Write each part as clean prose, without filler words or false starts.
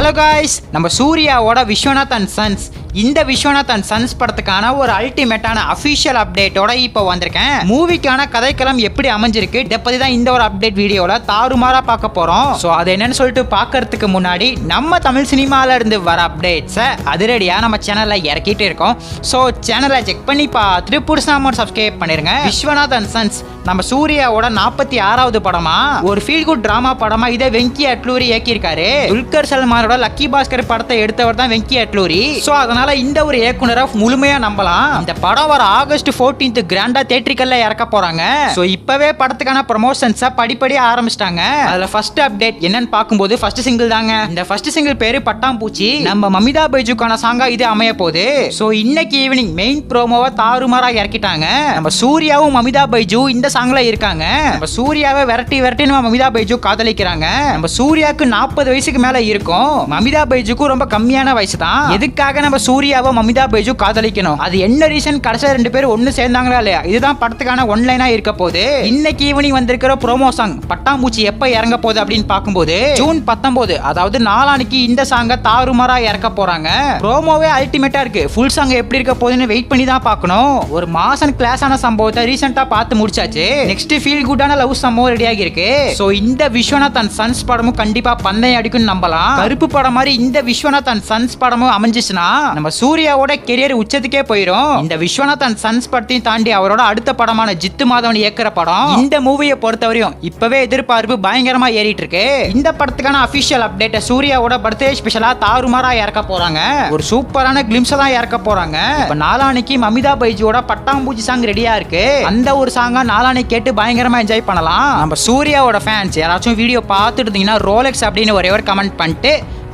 Hello guys, நம்ம சூர்யாவோட Viswanath and sons இந்த விஸ்வநாத் அண்ட் சன்ஸ் படத்துக்கான ஒரு அல்டிமேட்டான அஃபிஷியல் அப்டேட்டோட இப்போ வந்திருக்கேன். மூவிக்கான கதைக்களம் எப்படி அமைஞ்சிருக்கு இதை பத்தி தான் இந்த ஒரு அப்டேட் வீடியோல தாறுமாறா பார்க்க போறோம். ஸோ அது என்னன்னு சொல்லிட்டு பார்க்கறதுக்கு முன்னாடி நம்ம தமிழ் சினிமால இருந்து வர அப்டேட்ஸை அதிரடியா நம்ம சேனல்ல இறக்கிட்டு இருக்கோம். ஸோ சேனலை செக் பண்ணி பார்த்துட்டு புதுசாக சப்ஸ்கிரைப் பண்ணிருங்க. விஸ்வநாத் அண்ட் சன்ஸ் நம்ம சூர்யாவோட 46வது படமா, ஒரு ஃபீல் குட் டிராமா படமா இதை வெங்கி அட்லூரி இயக்கியிருக்காரு. துல்கர் சல்மானோட லக்கி பாஸ்கர் படத்தை எடுத்தவர் தான் வெங்கி அட்லூரி. ஸோ அதனால இந்த ஒரு இயக்குனரை முழுமையா நம்பலாம். இந்த படம் வர ஆகஸ்ட் 14 கிராண்டா தியேட்டரிக்கல்ல இறக்க போறாங்க. ஸோ இப்பவே படத்துக்கான ப்ரமோஷன்ஸை படிப்படியா ஆரம்பிச்சிட்டாங்க. அதுல ஃபர்ஸ்ட் அப்டேட் என்னன்னு பார்க்கும்போது ஃபர்ஸ்ட் சிங்கிள் தாங்க. இந்த ஃபர்ஸ்ட் சிங்கிள் பேரு பட்டாம்பூச்சி. நம்ம மமிதா பைஜுக்கான சாங்கா இது அமைய போகுது. ஸோ இன்னைக்கு ஈவினிங் மெயின் ப்ரோமோவை தாறுமாறா இறக்கிட்டாங்க. நம்ம சூர்யாவும் மமிதா பைஜு இந்த சாங்ல இருக்காங்க. நம்ம சூர்யாவை விரட்டி விரட்டி நம்ம மமிதா பைஜு காதலிக்கிறாங்க. நம்ம சூர்யாவுக்கு 40 வயசுக்கு மேல இருக்கும், மமிதா பைஜுக்கு ரொம்ப கம்மியான வயசு தான். எதுக்காக நம்ம சூர்யாவை மமிதா பைஜு காதலிக்கணும், அது என்ன ரீசன்? கடைசியா 2 பேரும் ஒன்னு சேர்ந்தாங்களா இல்லையா, இதுதான் படத்துக்கான ஒன்லைனா இருக்க போகுது. இன்னைக்கு ஈவினிங் வந்திருக்கிற ப்ரோமோ சாங் பட்டாம்பூச்சி எப்ப இறங்க போகுது அப்படின்னு பார்க்கும்போது ஜூன் 19, அதாவது நாளானிக்கு இந்த சாங்க தாறுமாறா இறக்க போறாங்க. ப்ரோமோவே அல்டிமேட்டா இருக்கு. ஃபுல் சாங் எப்படி இருக்க போகுதுன்னு வெயிட் பண்ணி தான் பார்க்கணும். ஒரு மாசன் கிளாஸ் ஆன சம்பவத்தை ரீசெண்டா பார்த்து முடிச்சாச்சு. நெக்ஸ்ட் ஃபீல் குட்டான லவ் சம்பவம் ரெடி ஆகி இருக்கு. சோ இந்த விஸ்வநாத் அண்ட் சன்ஸ் படமும் கண்டிப்பா பந்தயம் அடிக்கும்னு நம்பலாம். கருப்பு படம் மாதிரி இந்த விஸ்வநாத் அண்ட் சன்ஸ் படமும் அமைஞ்சிச்சுனா நம்ம சூர்யாவோட கெரியர் உச்சத்துக்கே போயிடும். இந்த விஸ்வநாத் அண்ட் சன்ஸ் படத்தையும் தாண்டி அவரோட அடுத்த படமான ஜித்து மாதவன் இயக்குற படம், இந்த மூவியை பொறுத்தவரையும் இப்பவே எதிர்பார்ப்பு பயங்கரமா ஏறிட்டு இருக்கு. இந்த படத்துக்கான அபிஷியல் அப்டேட் சூர்யாவோட பர்த்டே ஸ்பெஷலா தாறுமாறா இறக்க போறாங்க. ஒரு சூப்பரான கிளிம்ஸ் தான் இறக்க போறாங்க. இப்ப நாளானிக்கு மமிதா பைஜுவோட பட்டாம்பூச்சி சாங் ரெடியா இருக்கு. அந்த ஒரு சாங்கா நாளானிக்கு கேட்டு பயங்கரமா என்ஜாய் பண்ணலாம். நம்ம சூர்யாவோட ஃபேன்ஸ் யாராச்சும் வீடியோ பார்த்துட்டு இருந்தீங்கன்னா ரோலெக்ஸ் அப்படின்னு ஒரே ஒரு கமெண்ட் பண்ணிட்டு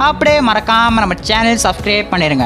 அப்படியே மறக்காம நம்ம சேனல் சப்ஸ்கிரைப் பண்ணிருங்க.